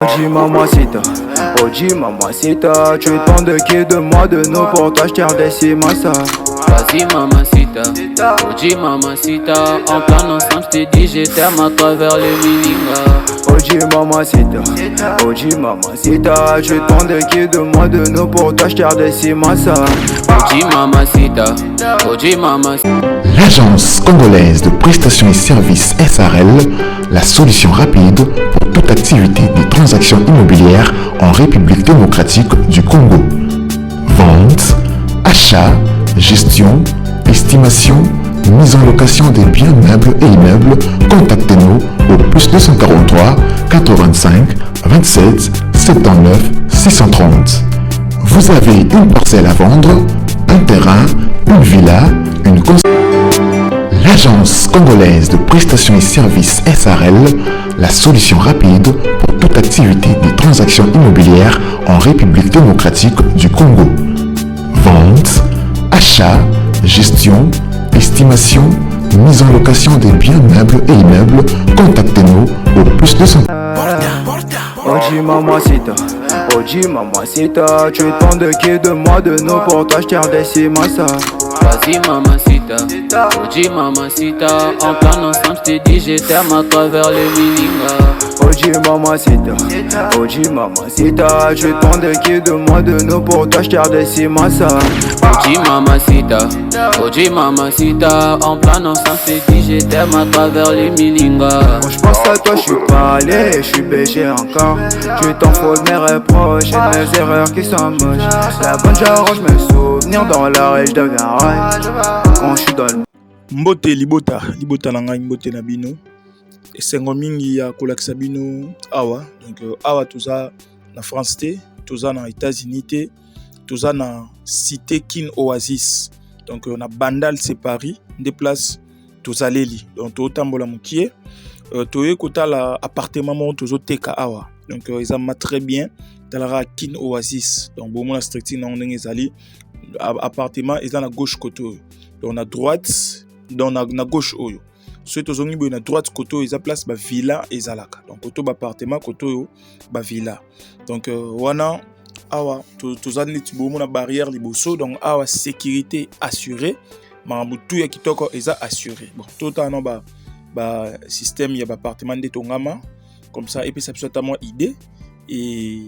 Oji mamacita, Oji mamacita, tu es tant de qui de moi de nous pour toi je t'ai redessi massa. Vas-y mamacita, Oji mamacita, en plan ensemble je t'ai dit je t'aime à travers le mininga. Oji mamacita, tu es tant de qui de moi de nous pour toi je t'ai redessi massa. Oji mamacita. L'agence congolaise de prestations et services SRL, la solution rapide pour toute activité de transactions immobilières en République démocratique du Congo. Vente, achat, gestion, estimation, mise en location des biens meubles et immeubles. Contactez-nous au plus 243 85 27 79 630. Vous avez une parcelle à vendre, un terrain, une villa, une L'agence congolaise de prestations et services SRL, la solution rapide pour toute activité de transactions immobilières en République démocratique du Congo. Vente, achat, gestion, estimation, mise en location des biens meubles et immeubles. Contactez-nous au plus 200. Oji mamacita, tu es tant de qui de moi de nous pour toi je t'ai redessi massa. Vas-y mamacita, Oji mamacita, en plan ensemble je t'ai dit je t'aime à travers le mininga. Oji mamacita, tu es tant de qui de moi de nous pour toi je t'ai redessi massa. Oji mamacita, en plan ensemble je t'ai dit je t'aime à travers le mininga. Quand je pense à toi je suis pas allé, je suis BG encore. Tu t'en fous de mes reproches et de mes erreurs qui sont moches. La bonne j'arrange mes souvenirs dans l'art et je deviens rage quand je suis dans le Mbote libota nanga mbote na bino esengo mingi ya kolakisa bino awa donc awa toza na France te toza na États-Unis te toza na cité Kin Oasis donc na Bandal c'est Paris des places tozaleli donc totambola mukie toye kotala appartement mo tozoteka awa donc ezama très bien talara Kin Oasis donc bomona structure na ndenge ezali appartement eza na gauche côté donc na droite donc na gauche oyo so tozongi boye na droite côté oyo eza place ba villa ezalaka donc côté ba appartement côté oyo ba villa donc wana awa toza neti bomona barrière liboso donc awa sécurité assurée makambo tout ya kitoko eza assuré bon totana ba système ya ba appartement de tongama comme ça et puis ça peut être moi idée et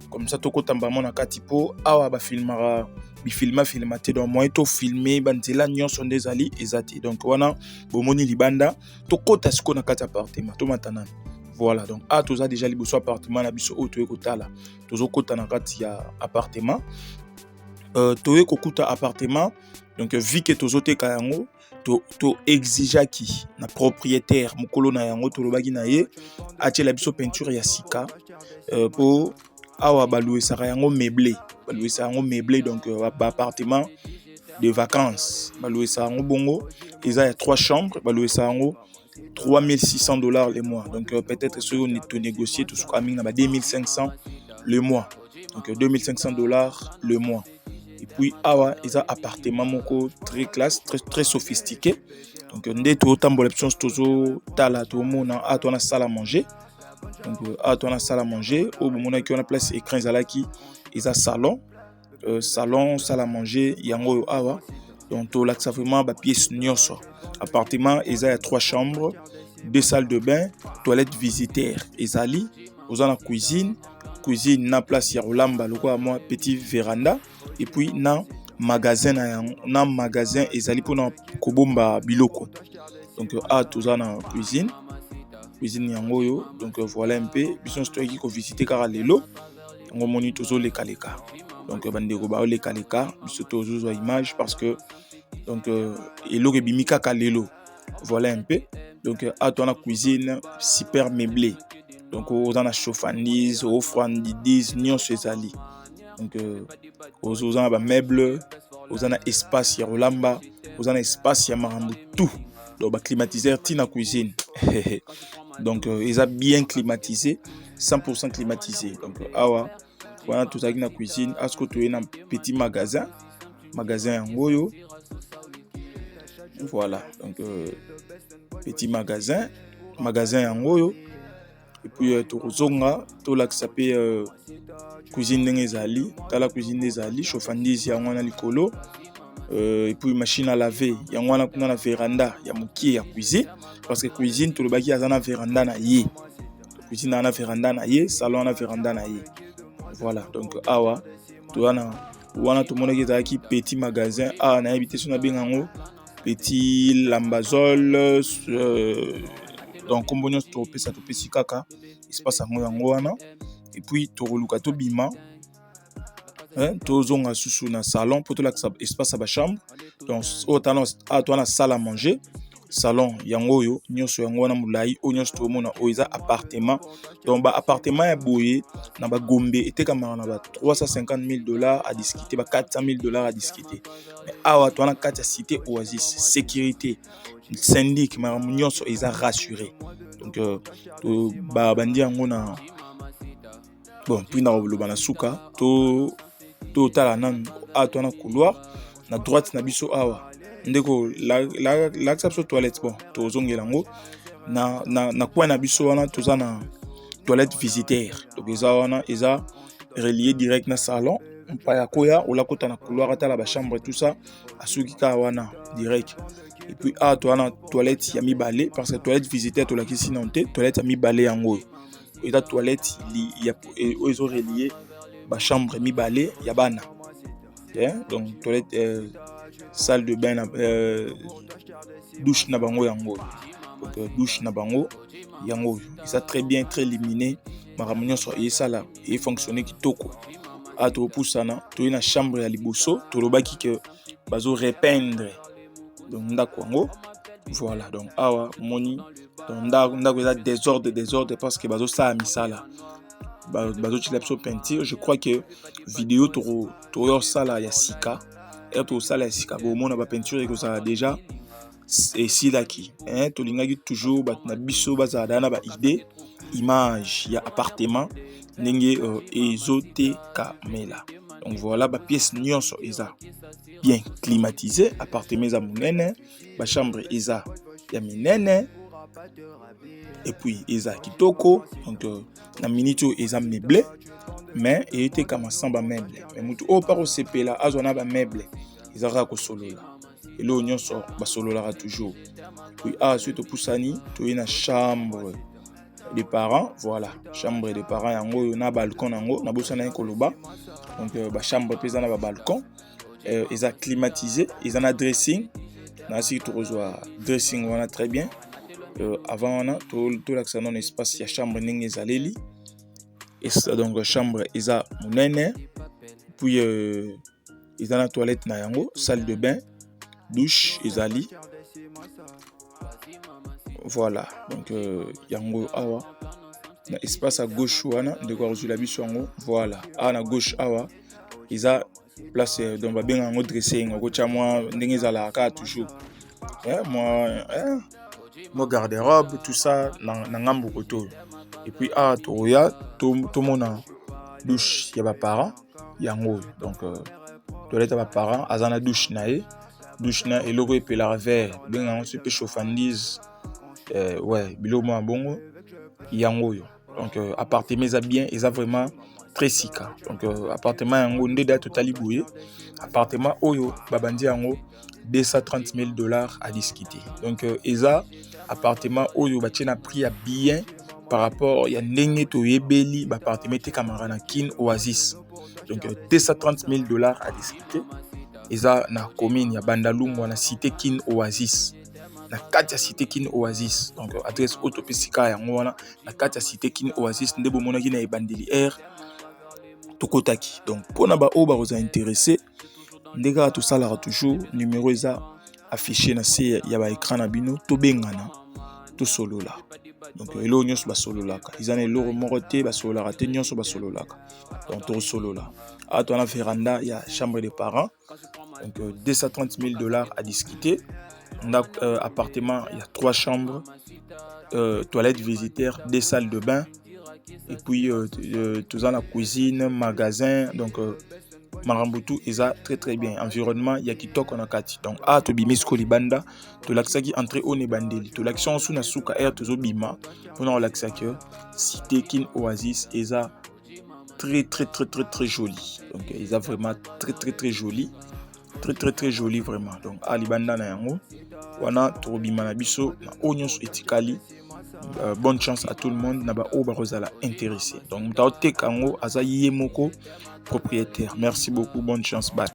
comme ça tokotamba mona kati po awa ba filmara filmate donc moi to filmer banzela nyonso ndezali ezati donc wana bomoni libanda tokota siko na kati appartement to matana voilà donc toza déjà liboso appartement na biso oyo kotala tozokota na kati ya appartement toye kokuta appartement donc vu que tozoteka yango to exigaki na propriétaire mukolo na yango to lobaki na ye atiela biso peinture ya sika po awa balouesaka yango meublé donc appartement de vacances balouesaka yango bongo eza ya 3 chambres balouesaka yango $3,600 le mois donc peut-être si on est négocier tout ce qu'on a mis na $2,500 le mois donc $2,500 le mois et puis awa eza appartement moko très classe très sophistiqué donc nde to tambola options tozo tala to mona to na salle à manger donc to na salle à manger au mona ki on a place écran ezalaki eza salon salle à manger yango awa donc to laksa vraiment ba pièce nyonso appartement eza ya 3 chambres 2 salles de bain toilette visitaire ezali ozana cuisine na place ya rolamba lokwa moi petit véranda et puis na magasin na magasin ezali pona kobomba biloko donc tozana cuisine yango yo donc voilà un peu biso stoki ko visiter car lelo ngo moni tozo leka donc bandeko ba leka biso tozo zo image parce que donc eloko ebimika ka lelo voilà un peu donc tona cuisine super meublé donc ozana chauffandise offrandise nyonso ezali donc ozana ba meuble ozana espace ya rolamba ozana espace ya marambo tout donc ba climatiseur tina cuisine donc eza bien climatisé 100% climatisé donc awa voilà tout ça qui na cuisine asko to na petit magasin yango yo voilà donc petit magasin yango yo et puis tozonga to la s'appelle cuisine d'Ezali, dans la cuisine d'Ezali, chauffandise ya ngwana likolo, et puis machine à laver, ya ngwana kuna na véranda, ya mukie ya cuisine, parce que cuisine tout le baki azana véranda na ye, cuisine na véranda na ye, salon na véranda na ye, voilà. Donc awa to wana tout le monde qui est qui petit magasin, na habité sur na bengango petit lambazol, donc comme on to pesa to pesi kaka espace yango wana, et puis to reluka to bima to zonga susu na salon pour to la espace à ba chambre, donc autant à toi na salle à manger, salon yango yo nyonso yango wana mulai o nyonso to mona o eza appartement, donc ba appartement ya boye na ba gombe était comme na ba $350,000 à discuter, ba $400,000 à discuter, mais awa to na kati cité Oasis sécurité syndic ma nyonso eza rassuré, donc to ba bandi yango na bon puis na loba na suka to tala nan a to na couloir na droite na biso awa ndeko la so toilette, bon to zongela ngo na coin na biso wana toza na toilette visitaire, donc eza wana eza relié direct na salon mpa ya koya ola kota na couloir ata la ba chambre tout ça asuki ka wana direct, et puis a to na toilette ya mibale, parce que toilette visitaire to la kisi nante toilette ya mibale yango eza toilette ya ezo relié ba chambre mibale ya bana, donc toilette salle de bain douche na bango yango, donc douche na bango yango ça très bien, très illuminé, makambo nyonso esala et fonctionner kitoko. A to pusana to na chambre ya liboso to lobaki que bazo repeindre donc ndako yango, voilà. Donc awa moni donc ndako eza désordre parce que bazo sa misala bazo chilapso peinture, je crois que vidéo to sala ya sika et to sala ya sika bo mona ba peinture que ça déjà et si laki to lingaki toujours bat na biso baza dana ba idée image ya appartement ndenge ezote kamela, donc voilà ba pièce nyonso eza bien climatisé, appartement eza munene, ba chambre eza ya minene, et puis eza kitoko, donc na minute eza meublé, mais il était comme samba meuble, mais mutu o paro sepela azona ba meuble eza ra ko solola et lo nyonso ba solola toujours, puis suite au poussani to ina chambre des parents, voilà, chambre des parents yango na balcon yango na bosana koloba, donc ba chambre pesa na ba balcon, eza climatisé, eza na dressing na si to reçoit dressing wana très bien, avant on a tout l'accès non espace ya chambre ndenge ezaleli, et ça donc chambre eza munene, puis eza na toilette na yango, salle de bain, douche ezali, voilà. Donc yango awa na espace à gauche wana ndeko reçoit biso yango, voilà. A na gauche awa eza place donc ba benga yango dressing ko tia moi ndenge ezala ka toujours moi garde-robe tout ça na ngambo koto, et puis toya to mona douche ya ba parents yango, donc toilette ya ba parents azana douche na e douche na eloko epela verre benga yango pe chauffandise, ouais bilo mo bongo yango yo, donc appartement eza bien, eza vraiment très sika, donc appartement yango ndeda totali boye, appartement oyo babandi yango $230,000 à discuter, donc eza appartement oyo batina prix à bien par rapport ya ndenge to yebeli ba appartement te camarana kin Oasis, donc $230,000 à discuter, eza na commune ya Bandalungwa na cité kin Oasis, na kati ya cité kin Oasis, donc adresse autopisika yango wana na kati ya cité kin Oasis ndebo monaki na ebandeli air tokotaki, donc pona ba o ba roza intéressé ndeka to salara toujours numéro eza affiché na se ya ba écran na bino to bengana to solola, donc elo nyonso ba sololaka izana elo morote ba solola te nyonso ba sololaka, donc to solola a to na véranda ya chambre des parents, donc $230,000 à discuter. On a appartement, il y a 3 chambres, toilettes visiteurs, 2 salles de bain, et puis tout ça la cuisine, magasin, donc Marambutu eza très bien. Environnement ya kitoko na kati. Donc to bimisco libanda to laksaki entrée au nebandeli. To l'action sous na suka air tozo bima. On a laksaki cité kin oasis eza très joli. Donc eza vraiment très joli. Très joli vraiment. Donc libanda na yango wana to bima na biso na onyos etikali. Bonne chance à tout le monde naba oba rozala intéressé. Donc mutaote kango aza yemoko propriétaire. Merci beaucoup, bonne chance. Bye.